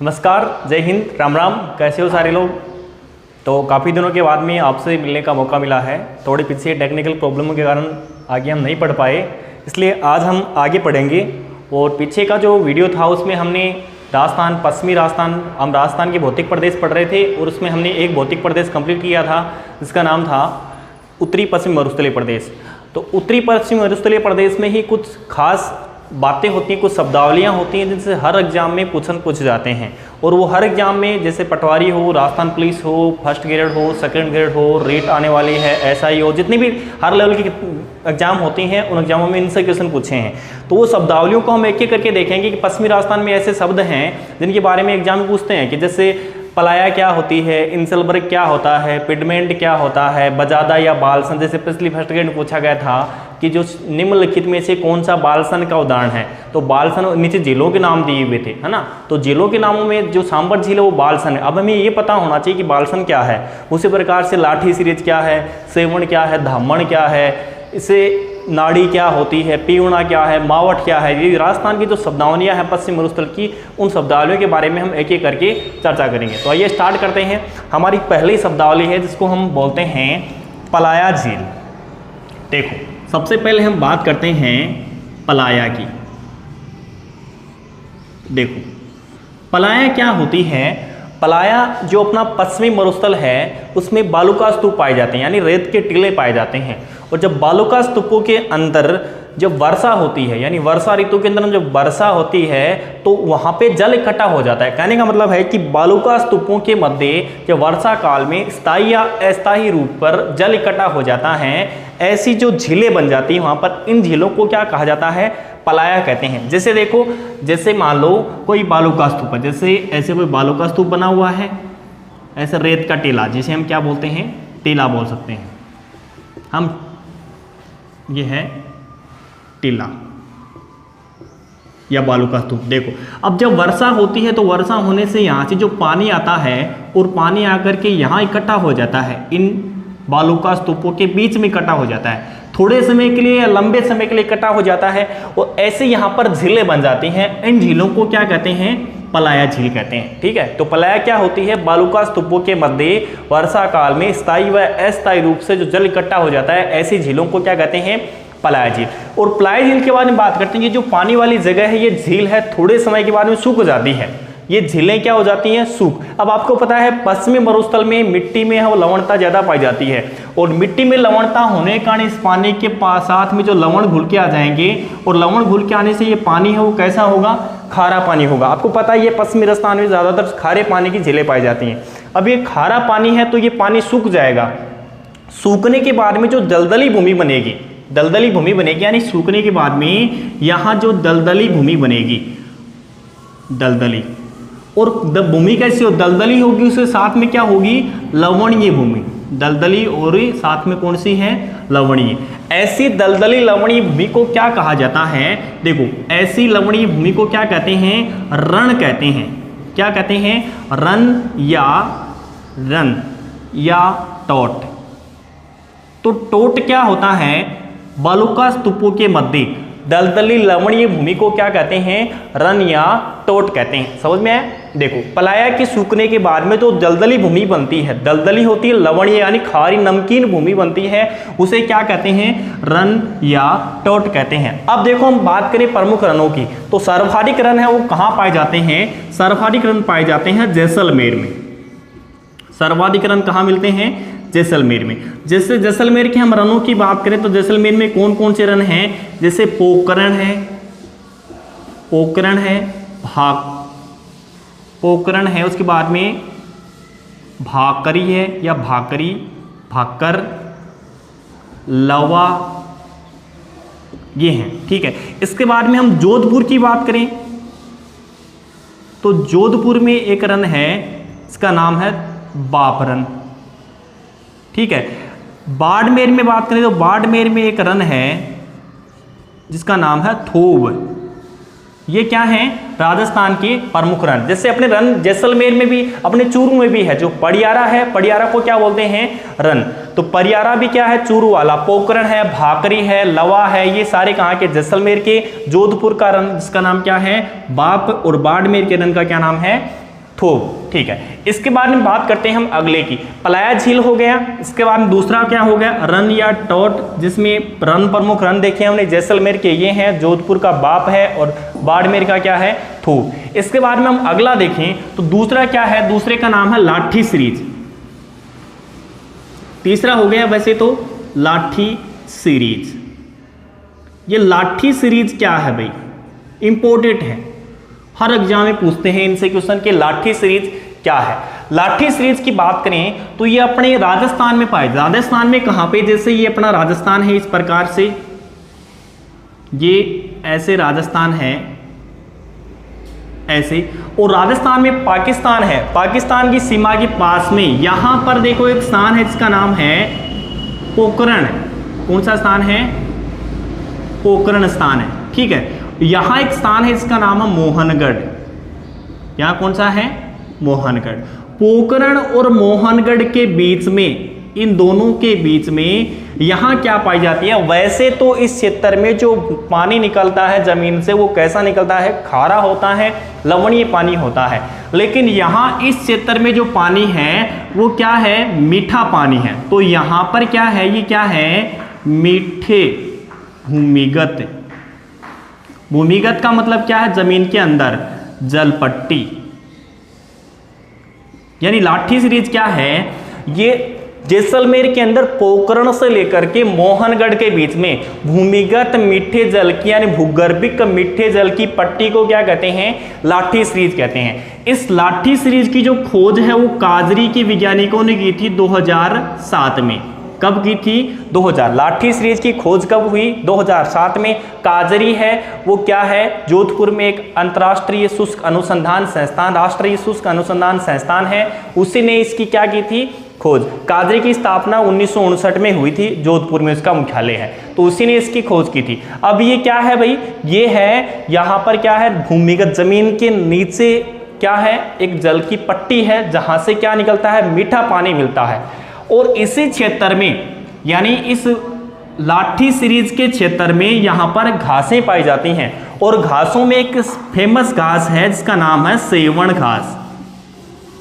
नमस्कार, जय हिंद, राम राम। कैसे हो सारे लोग? तो काफ़ी दिनों के बाद में आपसे मिलने का मौका मिला है। थोड़ी पीछे टेक्निकल प्रॉब्लमों के कारण आगे हम नहीं पढ़ पाए, इसलिए आज हम आगे पढ़ेंगे। और पीछे का जो वीडियो था उसमें हमने राजस्थान, पश्चिमी राजस्थान, हम राजस्थान के भौतिक प्रदेश पढ़ रहे थे और उसमें हमने एक भौतिक प्रदेश कंप्लीट किया था जिसका नाम था उत्तरी पश्चिम मरुस्थलीय प्रदेश। तो उत्तरी पश्चिम मरुस्थलीय प्रदेश में ही कुछ खास बातें होती हैं, कुछ शब्दावलियाँ होती हैं जिनसे हर एग्जाम में पूछ जाते हैं। और वो हर एग्जाम में, जैसे पटवारी हो, राजस्थान पुलिस हो, फर्स्ट ग्रेड हो, सेकंड ग्रेड हो, रेट आने वाली है, एसआई हो, जितनी भी हर लेवल की एग्जाम होती हैं उन एग्जामों में इनसे क्वेश्चन पूछे हैं। तो वो शब्दावलियों को हम एक एक करके देखेंगे कि पश्चिमी राजस्थान में ऐसे शब्द हैं जिनके बारे में एग्जाम में पूछते हैं कि जैसे पलाया क्या होती है, इंसलबर्ग क्या होता है, पिडमेंट क्या होता है, बजादा या बालसन। जैसे पिछली फर्स्ट ग्रेड में पूछा गया था कि जो निम्नलिखित में से कौन सा बालसन का उदाहरण है, तो बालसन नीचे झीलों के नाम दिए हुए थे, है ना। तो झीलों के नामों में जो सांबर झील है वो बालसन है। अब हमें ये पता होना चाहिए कि बालसन क्या है। उसी प्रकार से लाठी सीरीज क्या है, सेवण क्या है, धामण क्या है, इसे नाड़ी क्या होती है, पीवना क्या है, मावट क्या है। ये राजस्थान की जो शब्दावलियाँ हैं पश्चिम मरुस्थल की, उन शब्दावलियों के बारे में हम एक एक करके चर्चा करेंगे। तो आइए स्टार्ट करते हैं। हमारी पहली शब्दावली है जिसको हम बोलते हैं पलाया झील। देखो, सबसे पहले हम बात करते हैं पलाया की। देखो, पलाया क्या होती है। पलाया जो अपना पश्चिमी मरुस्थल है उसमें बालुका स्तूप पाए जाते हैं, यानी रेत के टीले पाए जाते हैं। और जब बालुका स्तूपों के अंदर जब वर्षा होती है, यानी वर्षा ऋतु के अंदर जब वर्षा होती है तो वहाँ पे जल इकट्ठा हो जाता है। कहने का मतलब है कि बालुका स्तूपों के मध्य जब वर्षा काल में स्थायी या अस्थायी रूप पर जल इकट्ठा हो जाता है, ऐसी जो झीलें बन जाती हैं वहाँ पर, इन झीलों को क्या कहा जाता है? पलाया कहते हैं। जैसे देखो, जैसे मान लो कोई बालुका स्तूप है, जैसे ऐसे कोई बालुका स्तूप बना हुआ है, ऐसे रेत का टीला, जिसे हम क्या बोलते हैं? टीला बोल सकते हैं हम। ये है टीला या बालुका स्तूप। देखो, अब जब वर्षा होती है तो वर्षा होने से यहाँ से जो पानी आता है और पानी आकर के यहाँ इकट्ठा हो जाता है, इन बालुका स्तूपों के बीच में इकट्ठा हो जाता है। थोड़े समय के लिए या लंबे समय के लिए इकट्ठा हो जाता है और ऐसे यहाँ पर झीलें बन जाती हैं। इन झीलों को क्या कहते हैं? पलाया झील कहते हैं। ठीक है, तो पलाया क्या होती है? बालुका स्तूपों के मध्य वर्षा काल में स्थायी व अस्थायी रूप से जो जल इकट्ठा हो जाता है, ऐसी झीलों को क्या कहते हैं? पलाया झील। और पलाया झील के बारे में बात करते हैं, ये जो पानी वाली जगह है, ये झील है, थोड़े समय के बाद में सूख जाती है। ये झीलें क्या हो जाती हैं? सूख। अब आपको पता है पश्चिमी मरुस्थल में मिट्टी में वो लवणता ज़्यादा पाई जाती है और मिट्टी में लवणता होने के कारण इस पानी के साथ में जो लवण घुल के आ जाएंगे और लवण घुल के आने से ये पानी है वो कैसा होगा? खारा पानी होगा। आपको पता है ये पश्चिमी राजस्थान में ज़्यादातर खारे पानी की झीलें पाई जाती हैं। अब ये खारा पानी है तो ये पानी सूख जाएगा। सूखने के बाद में जो दलदली भूमि बनेगी, दलदली भूमि बनेगी, यानी सूखने के बाद में यहाँ जो दलदली भूमि बनेगी, दलदली, और भूमि कैसी हो? दलदली होगी, उसके साथ में क्या होगी? लवणीय भूमि। दलदली और साथ में कौन सी है? लवणीय। ऐसी दलदली लवणीय भूमि को क्या कहा जाता है? देखो, ऐसी लवणीय भूमि को क्या कहते हैं? रण कहते हैं। क्या कहते हैं? रण या टोट। तो टोट क्या होता है? बालुका स्तूपों के मध्य दलदली लवणीय भूमि को क्या कहते हैं? रण या टोट कहते हैं। समझ में आया? देखो, पलाया के सूखने के बाद में जो दलदली भूमि बनती है, दलदली होती है, लवणीय यानी खारी नमकीन भूमि बनती है, उसे क्या कहते हैं? रण या टोट कहते हैं। अब देखो, हम बात करें प्रमुख रनों की, तो सर्वाधिक रन है वो कहाँ पाए जाते हैं? सर्वाधिक रन पाए जाते हैं जैसलमेर में। सर्वाधिक रन कहाँ मिलते हैं? जैसलमेर में। जैसे जैसलमेर के हम रनों की बात करें तो जैसलमेर में कौन कौन से रन हैं? जैसे पोकरण है, पोकरण है, पोकरण है, उसके बाद में भाकरी है या भाकरी, भाकर, लवा, ये हैं। ठीक है, इसके बाद में हम जोधपुर की बात करें तो जोधपुर में एक रन है, इसका नाम है बापरन। ठीक है, बाड़मेर में बात करें तो बाड़मेर में एक रन है जिसका नाम है थोब। ये क्या है? राजस्थान के प्रमुख रन। जैसे अपने रन जैसलमेर में भी, अपने चूरू में भी है, जो पड़ियारा है, पड़ियारा को क्या बोलते हैं? रन। तो पड़ियारा भी क्या है? चूरू वाला। पोकरण है, भाकरी है, लवा है, ये सारे कहाँ के? जैसलमेर के। जोधपुर का रन जिसका नाम क्या है? बाप, और बाड़मेर के रन का क्या नाम है? थोक, ठीक है। इसके बाद में बात करते हैं हम अगले की, पलाया झील हो गया। इसके बाद में दूसरा क्या हो गया, रन या टोट, जिसमें रन प्रमुख रन देखे हमने जैसलमेर के ये हैं, जोधपुर का बाप है और बाड़मेर का क्या है, थूक। इसके बाद में हम अगला देखें तो दूसरा क्या है, दूसरे का नाम है लाठी सीरीज। तीसरा हो गया वैसे तो लाठी सीरीज। ये लाठी सीरीज क्या है भाई, इंपॉर्टेंट है, हर एग्जाम में पूछते हैं इनसे क्वेश्चन कि लाठी सीरीज क्या है। लाठी सीरीज की बात करें तो ये अपने राजस्थान में पाए, राजस्थान में कहां पे, जैसे ये अपना राजस्थान है इस प्रकार से, ये ऐसे राजस्थान है ऐसे, और राजस्थान में पाकिस्तान है, पाकिस्तान की सीमा के पास में यहां पर देखो एक स्थान है जिसका नाम है पोखरण। कौन सा स्थान है, पोखरण स्थान है, ठीक है। यहां एक स्थान है इसका नाम है मोहनगढ़। यहां कौन सा है, मोहनगढ़। पोखरण और मोहनगढ़ के बीच में, इन दोनों के बीच में यहां क्या पाई जाती है, वैसे तो इस क्षेत्र में जो पानी निकलता है जमीन से वो कैसा निकलता है, खारा होता है, लवणीय पानी होता है। लेकिन यहां इस क्षेत्र में जो पानी है वो क्या है, मीठा पानी है। तो यहां पर क्या है, ये क्या है, मीठे भूमिगत। भूमिगत का मतलब क्या है, जमीन के अंदर, जलपट्टी। यानी लाठी सीरीज क्या है, ये जैसलमेर के अंदर पोखरण से लेकर के मोहनगढ़ के बीच में भूमिगत मीठे जल की यानी भूगर्भिक मीठे जल की पट्टी को क्या कहते हैं, लाठी सीरीज कहते हैं। इस लाठी सीरीज की जो खोज है वो काजरी के वैज्ञानिकों ने की थी 2007 में। कब की थी, 2000। लाठी सीरीज की खोज कब हुई, 2007 में। काजरी है वो क्या है, जोधपुर में एक अंतर्राष्ट्रीय शुष्क अनुसंधान संस्थान, राष्ट्रीय शुष्क अनुसंधान संस्थान है, उसी ने इसकी क्या की थी, खोज। काजरी की स्थापना 1959 में हुई थी, जोधपुर में उसका मुख्यालय है, तो उसी ने इसकी खोज की थी। अब ये क्या है भाई, ये है यहाँ पर क्या है, भूमिगत जमीन के नीचे क्या है, एक जल की पट्टी है जहां से क्या निकलता है, मीठा पानी मिलता है। और इसी क्षेत्र में यानी इस लाठी सीरीज के क्षेत्र में यहां पर घासें पाई जाती हैं, और घासों में एक फेमस घास है जिसका नाम है सेवण घास।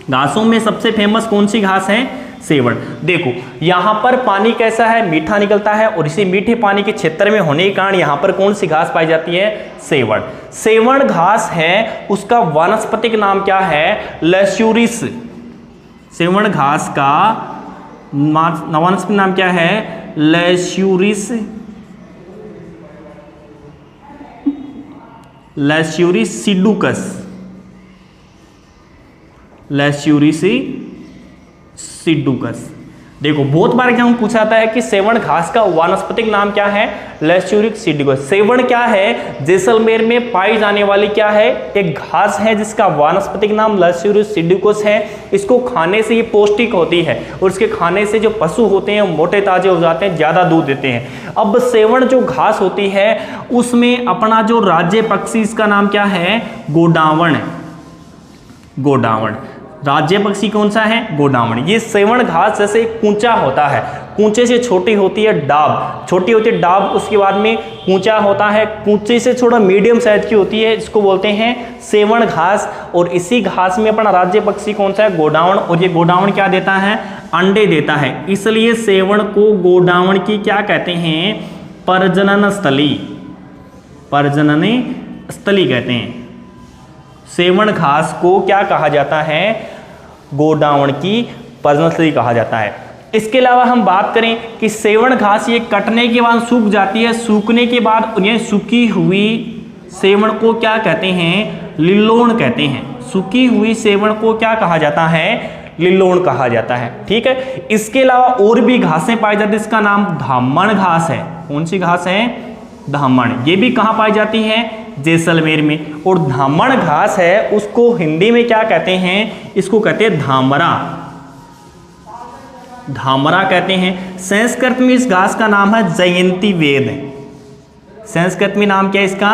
घासों में सबसे फेमस कौन सी घास है, सेवण। देखो यहां पर पानी कैसा है, मीठा निकलता है, और इसी मीठे पानी के क्षेत्र में होने के कारण यहां पर कौन सी घास पाई जाती है, सेवण। सेवण घास है, उसका वानस्पतिक नाम क्या है, लैस्यूरिस। सेवण घास का वानस्पतिक नाम क्या है, लैस्यूरिस, लैस्यूरिस सिडुकस, लैस्यूरिस सिडुकस। देखो बहुत बार क्या पूछा जाता है कि सेवण घास का वानस्पतिक नाम क्या है, लैस्यूरिक सिडुकस। सेवण क्या है, जैसलमेर में पाई जाने वाली क्या है, एक घास है जिसका वानस्पतिक नाम लैस्यूरिक सिडुकस है। इसको खाने से ये पौष्टिक होती है, और इसके खाने से जो पशु होते हैं मोटे ताजे हो जाते हैं, ज़्यादा दूध देते हैं। अब सेवण जो घास होती है उसमें अपना जो राज्य पक्षी, इसका नाम क्या है, गोडावण। गोडावण राज्य पक्षी कौन सा है, गोडावण। ये सेवण घास जैसे कूंचा होता है, कूंचे से छोटी होती है डाब, छोटी होती है डाब, उसके बाद में कूंचा होता है, कूंचे से थोड़ा मीडियम साइज की होती है, इसको बोलते हैं सेवण घास। और इसी घास में अपना राज्य पक्षी कौन सा है, गोडावण। और ये गोडावण क्या देता है, अंडे देता है, इसलिए सेवण को गोडावण की क्या कहते हैं, प्रजनन स्थली, प्रजनन स्थली कहते हैं। सेवण घास को क्या कहा जाता है, गोडावण की प्रजनन स्थली कहा जाता है। इसके अलावा हम बात करें कि सेवण घास ये कटने के बाद सूख जाती है, सूखने के बाद ये सूखी हुई सेवण को क्या कहते हैं, लिल्लोण कहते हैं। सूखी हुई सेवण को क्या कहा जाता है, लिल्लोण कहा जाता है, ठीक है। इसके अलावा और भी घासें पाई जाती है, इसका नाम धामण घास है। कौन सी घास है, धामण। ये भी कहाँ पाई जाती है, जैसलमेर में। और धामण घास है उसको हिंदी में क्या कहते हैं, इसको कहते हैं धामरा, धामरा कहते हैं। संस्कृत में इस घास का नाम है जयंती वेद। संस्कृत में नाम क्या है इसका,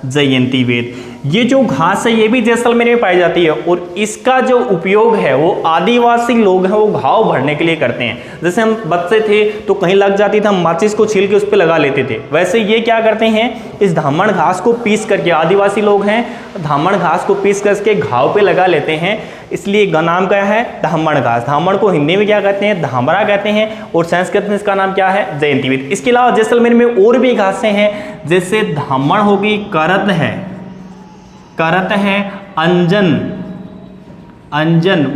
जयंती वेद। ये जो घास है ये भी जैसलमेर में पाई जाती है और इसका जो उपयोग है वो आदिवासी लोग हैं वो घाव भरने के लिए करते हैं। जैसे हम बच्चे थे तो कहीं लग जाती थी, हम माचिस को छील के उस पर लगा लेते थे, वैसे ये क्या करते हैं, इस धामण घास को पीस करके, आदिवासी लोग हैं धामण घास को पीस करके घाव पे लगा लेते हैं, इसलिए नाम क्या है, धामण घास। धामण को हिंदी में क्या कहते हैं, धामरा कहते हैं और संस्कृत में इसका नाम क्या है, जयंतीवेद। इसके अलावा जैसलमेर में और भी घासें हैं, जैसे धामण होगी, करत है, अंजन,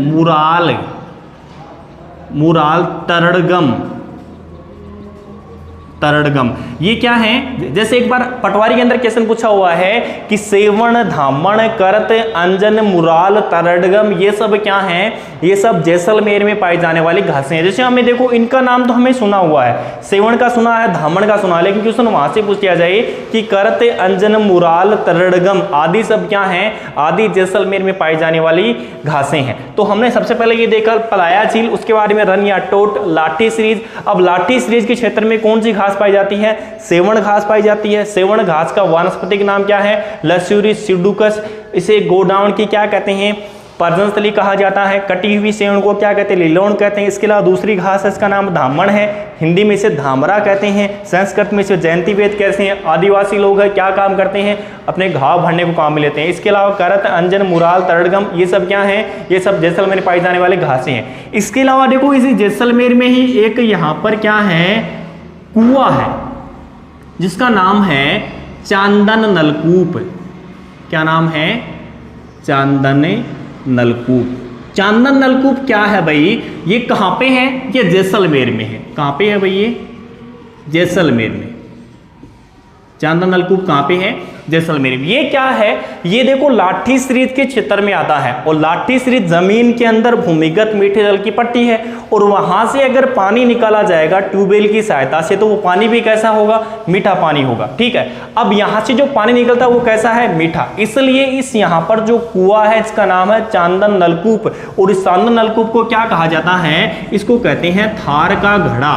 मुराल, तरड़गम, ये क्या है, जैसे एक बार पटवारी के अंदर क्वेश्चन पूछा हुआ है कि सेवण, धामण, करत, अंजन, मुराल, तरड़गम, ये सब क्या हैं, ये सब जैसलमेर में पाई जाने वाली घासें हैं। जैसे हमें देखो इनका नाम तो हमें सुना हुआ है, सेवण का सुना है, धामण का सुना है, लेकिन क्वेश्चन वहां से पूछ लिया जाए कि करत, अंजन, मुराल, तरड़गम आदि सब क्या हैं, आदि जैसलमेर में पाई जाने वाली घासें हैं। तो हमने सबसे पहले ये देखा पलाया झील, उसके बारे में रन या टोट, लाठी सीरीज। अब लाठी सीरीज के क्षेत्र में कौन सी घास पाई जाती है, सेवण घास पाई जाती है। सेवण घास का वानस्पतिक नाम क्या है, लस्यूरी सिडुकस। इसे गोडाउन की क्या कहते हैं, पर्जनस्थली कहा जाता है। कटी हुई सेवण को क्या कहते हैं, लिलोन कहते हैं। इसके अलावा दूसरी घास है, इसका नाम धामण है, हिंदी में इसे धामरा कहते हैं, संस्कृत में इसे जयंतीवेद कहते हैं। आदिवासी लोग हैं, क्या काम करते हैं, अपने घाव भरने को काम में लेते हैं। इसके अलावा करत, अंजन, मुराल, तरड़गम, ये सब क्या हैं, ये सब जैसलमेर में पाई जाने वाले घासें हैं। इसके अलावा देखो इसी जैसलमेर में ही एक यहाँ पर क्या है, कुआं है, जिसका नाम है चांदन नलकूप। क्या नाम है, चांदन नलकूप। चांदन नलकूप क्या है भाई, ये कहाँ पे है, ये जैसलमेर में है। कहाँ पे है भाई, ये जैसलमेर में। चांदन नलकूप कहाँ पे है, जैसलमेर में। ये क्या है, ये देखो लाठी सीरीज के क्षेत्र में आता है और लाठी सीरीज जमीन के अंदर भूमिगत मीठे जल की पट्टी है और वहां से अगर पानी निकाला जाएगा ट्यूबवेल की सहायता से तो वो पानी भी कैसा होगा, मीठा पानी होगा। ठीक है, अब यहां से जो पानी निकलता है वो कैसा है, मीठा। इसलिए इस यहाँ पर जो कुआं है इसका नाम है चांदन नलकूप और इस चांदन नलकूप को क्या कहा जाता है, इसको कहते हैं थार का घड़ा।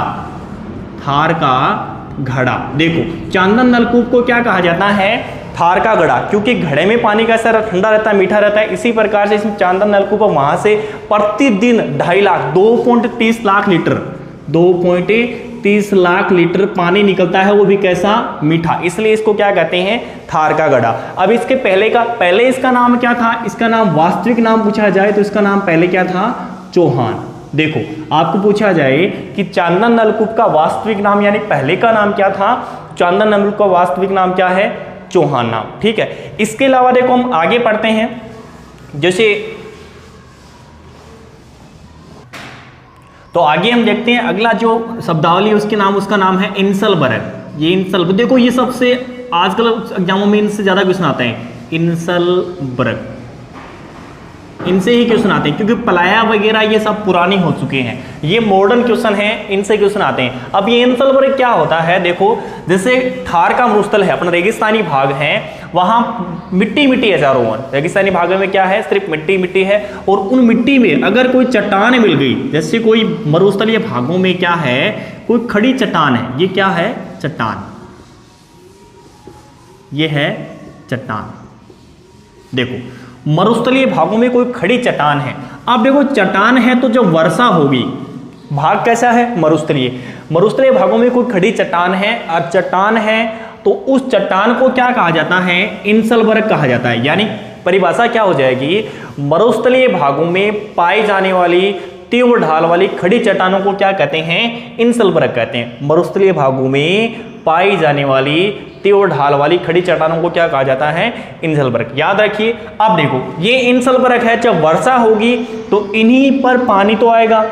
थार का घड़ा। देखो चांदन नलकूप को क्या कहा जाता है, थार का घड़ा, क्योंकि घड़े में पानी कैसा ठंडा रहता है, मीठा रहता है। इसी प्रकार से इसमें चांदन नलकूप वहां से प्रतिदिन 2.5 लाख 2.30 लाख लीटर 2.30 लाख लीटर पानी निकलता है, वो भी कैसा, मीठा। इसलिए इसको क्या कहते हैं, थार का घड़ा। अब इसके पहले इसका नाम क्या था, इसका नाम वास्तविक नाम पूछा जाए तो इसका नाम पहले क्या था, चौहान। देखो आपको पूछा जाए कि चांदन नलकूप का वास्तविक नाम यानी पहले का नाम क्या था, चांदन नलकूप का वास्तविक नाम क्या है, चौहान नाम। ठीक है, इसके अलावा देखो हम आगे पढ़ते हैं, जैसे तो आगे हम देखते हैं अगला जो शब्दावली उसका नाम है इंसलबर्ग। ये इंसलबर्ग, देखो ये सबसे आजकल एग्जामों में इनसे ज्यादा क्वेश्चन आते हैं, इंसलबर्ग, इनसे ही क्वेश्चन आते हैं क्योंकि पलाया वगैरह ये सब पुरानी हो चुके हैं, ये मॉडर्न क्वेश्चन है, इनसे क्वेश्चन आते हैं। अब ये इंसलबर्ग क्या होता है, देखो जैसे थार का मरुस्थल है, अपना रेगिस्तानी भाग है, वहां मिट्टी है चारों ओर। रेगिस्तानी भाग में क्या है, सिर्फ मिट्टी है और उन मिट्टी में अगर कोई चट्टान मिल गई, जैसे कोई मरुस्थलीय भागों में क्या है, कोई खड़ी चट्टान है, ये क्या है, चट्टान, ये है चट्टान। देखो मरुस्थलीय भागों में कोई खड़ी चट्टान है। अब देखो चट्टान है तो जब वर्षा होगी, भाग कैसा है, मरुस्थलीय भागों में कोई खड़ी चट्टान है और चट्टान है तो उस चट्टान को क्या कहा जाता है, इंसलबर्ग कहा जाता है। यानी परिभाषा क्या हो जाएगी, मरुस्थलीय भागों में पाई जाने वाली तीव्र ढाल वाली खड़ी चट्टानों को क्या कहते हैं, इंसलबर्ग कहते हैं। मरुस्थलीय भागों में पाई जाने वाली तीव्र ढाल वाली खड़ी चट्टानों को क्या कहा जाता है, इंसलबर्ग। याद रखिए। अब देखो ये इंसलबर्ग है, जब वर्षा होगी तो इन्हीं पर पानी तो आएगा,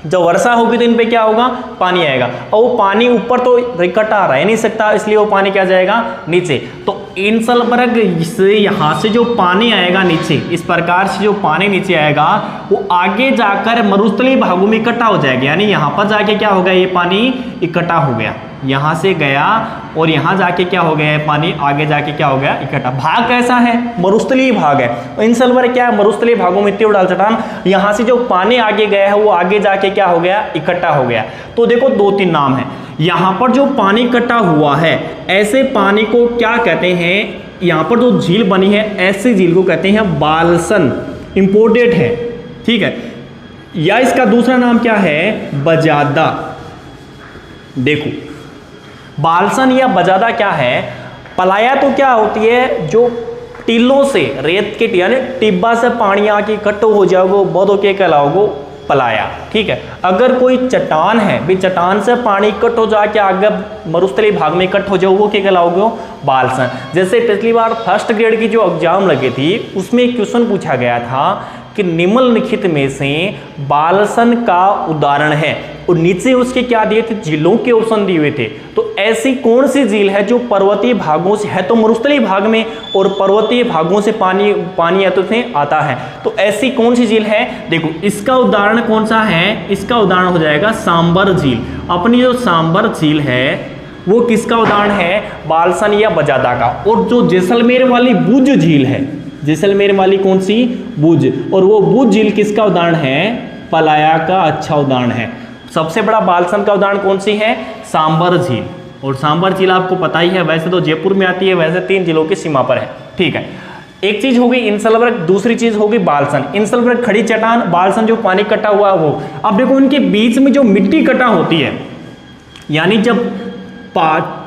जब वर्षा होगी तो इन पे क्या होगा, पानी आएगा और वो पानी ऊपर तो इकट्ठा रह नहीं सकता, इसलिए वो पानी क्या जाएगा, नीचे। तो इंसलबर्ग से यहाँ से जो पानी आएगा नीचे, इस प्रकार से जो पानी नीचे आएगा वो आगे जाकर मरुस्थलीय भागों में इकट्ठा हो जाएगा। यानी यहाँ पर जाके क्या हो गया, ये पानी इकट्ठा हो गया, यहाँ से गया और यहाँ जाके क्या हो गया, ये पानी आगे जाके क्या हो गया, इकट्ठा। भाग कैसा है, मरुस्थलीय भाग है। इंसलबर्ग क्या है, मरुस्थलीय भागों में तीव्र ढाल चट्टान, यहाँ से जो पानी आगे गया है वो आगे जाके क्या हो गया, इकट्ठा हो गया। तो देखो 2-3 नाम है। यहाँ पर जो पानी इकट्ठा हुआ है, ऐसे पानी को क्या कहते हैं, यहाँ पर जो झील बनी है ऐसी झील को कहते हैं बालसन, इंपोर्टेड है, ठीक है। या इसका दूसरा नाम क्या है, बजादा। देखो बालसन या बजादा क्या है, पलाया तो क्या होती है, जो टीलों से रेत के यानी टिब्बा से पानी आके इकट्ठा हो जाओगे बहुत के कहलाओगे पलाया, ठीक है। अगर कोई चट्टान है भी, चट्टान से पानी इकट्ठ हो जाके आगे मरुस्थलीय भाग में इकट्ठ हो जाओ वो क्या कहलाओगे, बालसन। जैसे पिछली बार फर्स्ट ग्रेड की जो एग्जाम लगी थी उसमें एक क्वेश्चन पूछा गया था कि निम्नलिखित में से बालसन का उदाहरण है, और नीचे उसके क्या दिए थे, झीलों के ऑप्शन दिए हुए थे। तो ऐसी कौन सी झील है जो पर्वतीय भागों से है, तो मरुस्थलीय भाग में और पर्वतीय भागों से पानी आता है, तो ऐसी कौन सी झील है। देखो इसका उदाहरण कौन सा है, इसका उदाहरण हो जाएगा सांबर झील। अपनी जो सांबर झील है वो किसका उदाहरण है, बालसन या बजादा का। और जो जैसलमेर वाली बुज झील है, जैसलमेर वाली कौन सी, बुज, और वो बुज झील किसका उदाहरण है, पलाया का अच्छा उदाहरण है। सबसे बड़ा बालसन का उदाहरण कौन सी है, सांबर झील। और सांबर झील आपको पता ही है, वैसे तो जयपुर में आती है, वैसे 3 जिलों की सीमा पर है, ठीक है। एक चीज होगी इंसलबर्ग, दूसरी चीज होगी बालसन। इंसलबर्ग खड़ी चट्टान, बालसन जो पानी इकट्ठा हुआ वो। अब देखो उनके बीच में जो मिट्टी इकट्ठा होती है, यानी जब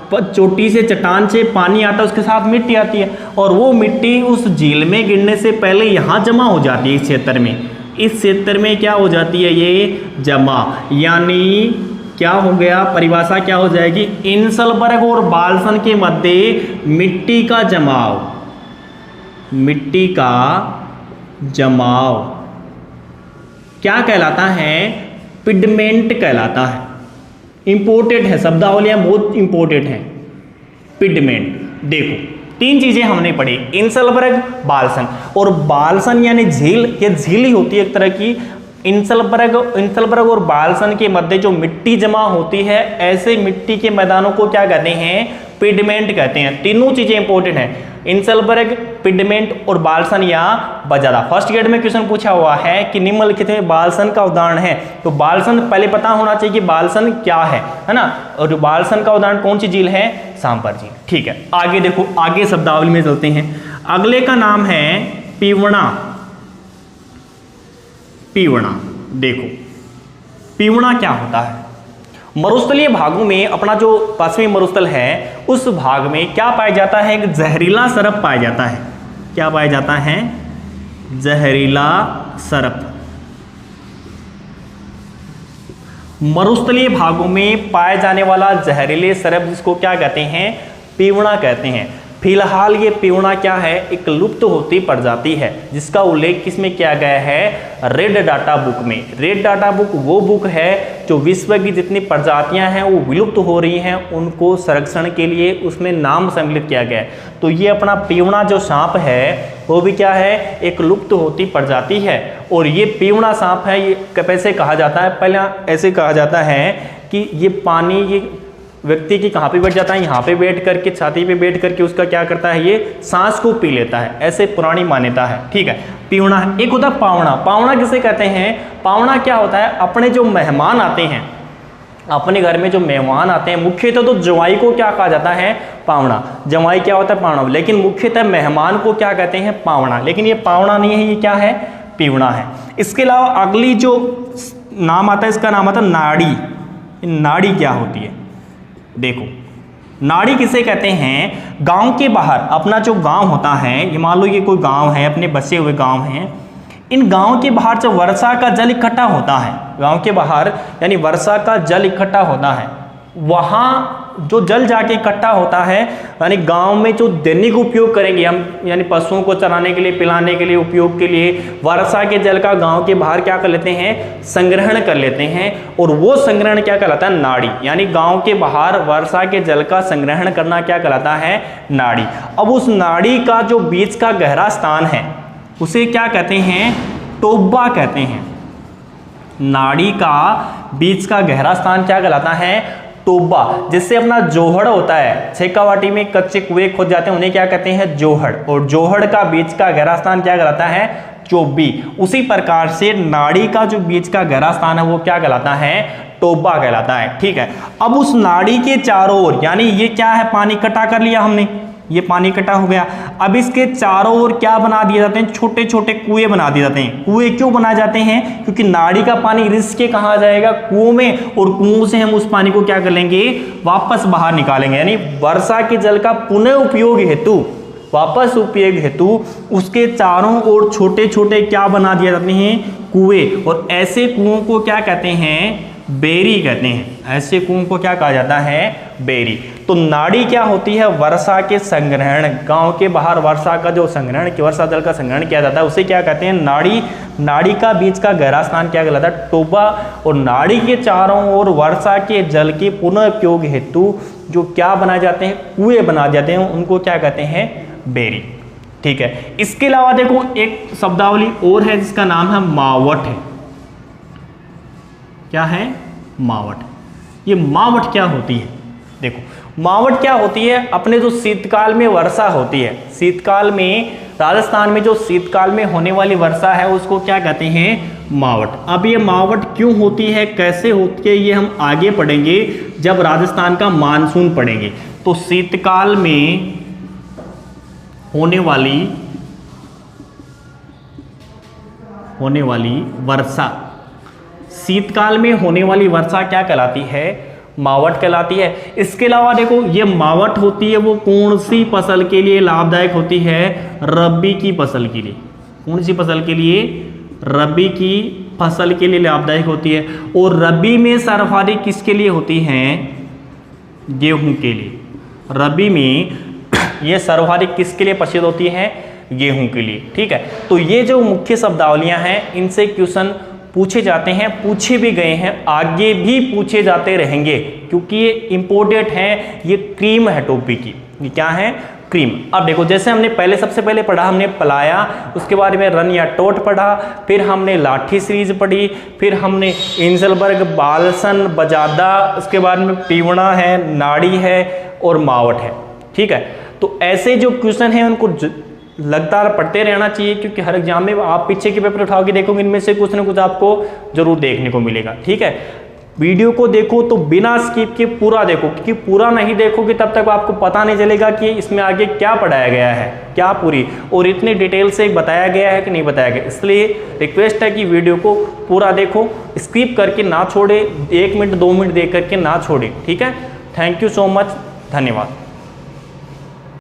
चोटी से चट्टान से पानी आता है उसके साथ मिट्टी आती है, और वो मिट्टी उस झील में गिरने से पहले यहाँ जमा हो जाती है इस क्षेत्र में। इस क्षेत्र में क्या हो जाती है, ये जमा, यानी क्या हो गया, परिभाषा क्या हो जाएगी, इंसलबर्ग और बालसन के मध्य मिट्टी का जमाव, मिट्टी का जमाव क्या कहलाता है, पिडमेंट कहलाता है। इंपोर्टेड है, शब्दावलियां बहुत इंपोर्टेंट है, पिडमेंट। देखो 3 चीजें हमने पढ़ी, इंसलबर्ग, बालसन। और बालसन यानी झील, ये झील ही होती है एक तरह की। इंसलबर्ग और बालसन के मध्य जो मिट्टी जमा होती है, ऐसे मिट्टी के मैदानों को क्या कहते हैं, पिडमेंट कहते हैं। तीनों चीजें इंपॉर्टेंट हैं, इंसलबर्ग, पिडमेंट और बालसन या बजादा। फर्स्ट ग्रेड में क्वेश्चन पूछा हुआ है कि निम्नलिखित में बालसन का उदाहरण है, तो बालसन पहले पता होना चाहिए कि बालसन क्या है ना। और बालसन का उदाहरण कौन सी झील है, सांबर झील, ठीक है। आगे देखो, आगे शब्दावली में चलते हैं। अगले का नाम है पीवणा। पीवणा, देखो पीवणा क्या होता है, मरुस्थलीय भागों में अपना जो पश्चिमी मरुस्थल है उस भाग में क्या पाया जाता है, एक जहरीला सरप पाया जाता है। क्या पाया जाता है, जहरीला सरप। मरुस्थलीय भागों में पाए जाने वाला जहरीले सरप जिसको क्या कहते हैं, पीवणा कहते हैं। फिलहाल ये पीवणा क्या है, एक लुप्त होती प्रजाति है जिसका उल्लेख किसमें किया गया है, रेड डाटा बुक में। रेड डाटा बुक वो बुक है जो विश्व की जितनी प्रजातियां हैं वो विलुप्त हो रही हैं, उनको संरक्षण के लिए उसमें नाम सम्मिलित किया गया है। तो ये अपना पीवणा जो सांप है वो भी क्या है, एक लुप्त होती प्रजाति है। और ये पीवणा सांप है, ये कैसे कहा जाता है, पहले ऐसे कहा जाता है कि ये पानी, ये व्यक्ति की कहाँ पे बैठ जाता है, यहाँ पे बैठ करके, छाती पे बैठ करके उसका क्या करता है, ये सांस को पी लेता है, ऐसे पुरानी मान्यता है, ठीक है। पीवणा है। एक होता है पावणा। पावणा किसे कहते हैं, पावणा क्या होता है, अपने जो मेहमान आते हैं, अपने घर में जो मेहमान आते हैं, मुख्यतः तो जवाई को क्या कहा जाता है, पावणा। जवाई क्या होता है, पावणा। लेकिन मुख्यतः मेहमान को क्या कहते हैं, पावणा। लेकिन ये पावणा नहीं है, ये क्या है, पीवणा है। इसके अलावा अगली जो नाम आता है, इसका नाम आता है नाड़ी। नाड़ी क्या होती है, देखो नाड़ी किसे कहते हैं, गांव के बाहर अपना जो गांव होता है, ये मान लो ये कोई गांव है, अपने बसे हुए गांव हैं, इन गांव के बाहर जब वर्षा का जल इकट्ठा होता है, गांव के बाहर यानी वर्षा का जल इकट्ठा होता है, वहाँ जो जल जाके इकट्ठा होता है, यानी गांव में जो दैनिक उपयोग करेंगे हम, यानी पशुओं को चराने के लिए, पिलाने के लिए, उपयोग के लिए, वर्षा के जल का गांव के बाहर क्या कर लेते हैं, संग्रहण कर लेते हैं। और वो संग्रहण क्या कहलाता है, नाड़ी। यानी गांव के बाहर वर्षा के जल का संग्रहण करना क्या कहलाता है, नाड़ी। अब उस नाड़ी का जो बीच का गहरा स्थान है उसे क्या कहते हैं, टोब्बा कहते हैं। नाड़ी का बीच का गहरा स्थान क्या कहलाता है, टोब्बा। जिससे अपना जोहड़ होता है, छेकावाटी में कच्चे कुएं खोद जाते हैं, उन्हें क्या कहते हैं, जोहड़। और जोहड़ का बीच का गहरा स्थान क्या कहलाता है, चोब्बी। उसी प्रकार से नाड़ी का जो बीच का गहरा स्थान है वो क्या कहलाता है, टोब्बा कहलाता है, ठीक है। अब उस नाड़ी के चारों ओर, यानी ये क्या है, पानी इकट्ठा कर लिया हमने, ये पानी इकट्ठा हो गया। अब इसके चारों ओर क्या बना दिए जाते हैं, छोटे छोटे कुएं बना दिए जाते हैं। कुएं क्यों बनाए जाते हैं, क्योंकि नाड़ी का पानी रिस के कहाँ जाएगा, कुओं में, और कुओं से हम उस पानी को क्या कर लेंगे, वापस बाहर निकालेंगे। यानी वर्षा के जल का पुनः उपयोग हेतु, वापस उपयोग हेतु उसके चारों ओर छोटे छोटे क्या बना दिए जाते हैं, कुएं। और ऐसे कुओं को क्या कहते हैं, बेरी कहते हैं। ऐसे कुओं को क्या कहा जाता है, बेरी। तो नाड़ी क्या होती है, वर्षा के संग्रहण, गांव के बाहर वर्षा का जो संग्रहण, वर्षा जल का संग्रहण किया जाता है उसे क्या कहते हैं, नाड़ी। नाड़ी का बीच का गहरा स्थान क्या कहलाता है, टोबा। और नाड़ी के चारों ओर वर्षा के जल के पुनः उपयोग हेतु जो क्या बनाए जाते हैं, कुएं बना जाते हैं, उनको क्या कहते हैं, बेरी। ठीक है। इसके अलावा देखो एक शब्दावली और है जिसका नाम है मावट है। क्या है, मावट। ये मावट क्या होती है, देखो मावट क्या होती है, अपने जो शीतकाल में वर्षा होती है, शीतकाल में राजस्थान में जो शीतकाल में होने वाली वर्षा है उसको क्या कहते हैं, मावट। अब ये मावट क्यों होती है, कैसे होती है, ये हम आगे पढ़ेंगे जब राजस्थान का मानसून पढ़ेंगे। तो शीतकाल में होने वाली वर्षा, शीतकाल में होने वाली वर्षा क्या कहलाती है, मावट कहलाती है। इसके अलावा देखो ये मावट होती है वो कौन सी फसल के लिए लाभदायक होती है, रबी की फसल के लिए। कौन सी फसल के लिए, रबी की फसल के लिए लाभदायक होती है। और रबी में सर्वाधिक किसके लिए होती है, गेहूं के लिए। रबी में ये सर्वाधिक किसके लिए प्रसिद्ध होती है, गेहूं के लिए। ठीक है। तो ये जो मुख्य शब्दावलियां हैं इनसे क्वेश्चन पूछे जाते हैं, पूछे भी गए हैं, आगे भी पूछे जाते रहेंगे क्योंकि ये इंपॉर्टेंट है। ये क्रीम है टॉपिक की, ये क्या है, क्रीम। अब देखो जैसे हमने सबसे पहले पढ़ा, हमने पलाया, उसके बाद में रन या टोट पढ़ा, फिर हमने लाठी सीरीज पढ़ी, फिर हमने इंजलबर्ग, बालसन, बजादा, उसके बाद में पीवड़ा है, नाड़ी है और मावट है। ठीक है। तो ऐसे जो क्वेश्चन हैं उनको लगातार पढ़ते रहना चाहिए क्योंकि हर एग्जाम में आप पीछे के पेपर उठाओगे देखोगे इनमें से कुछ ना कुछ आपको जरूर देखने को मिलेगा। ठीक है। वीडियो को देखो तो बिना स्किप के पूरा देखो, क्योंकि पूरा नहीं देखोगे तब तक आपको पता नहीं चलेगा कि इसमें आगे क्या पढ़ाया गया है, क्या पूरी और इतनी डिटेल से बताया गया है कि नहीं बताया गया। इसलिए रिक्वेस्ट है कि वीडियो को पूरा देखो, स्किप करके ना छोड़े, 1 मिनट 2 मिनट देख करके ना छोड़े। ठीक है। थैंक यू सो मच, धन्यवाद।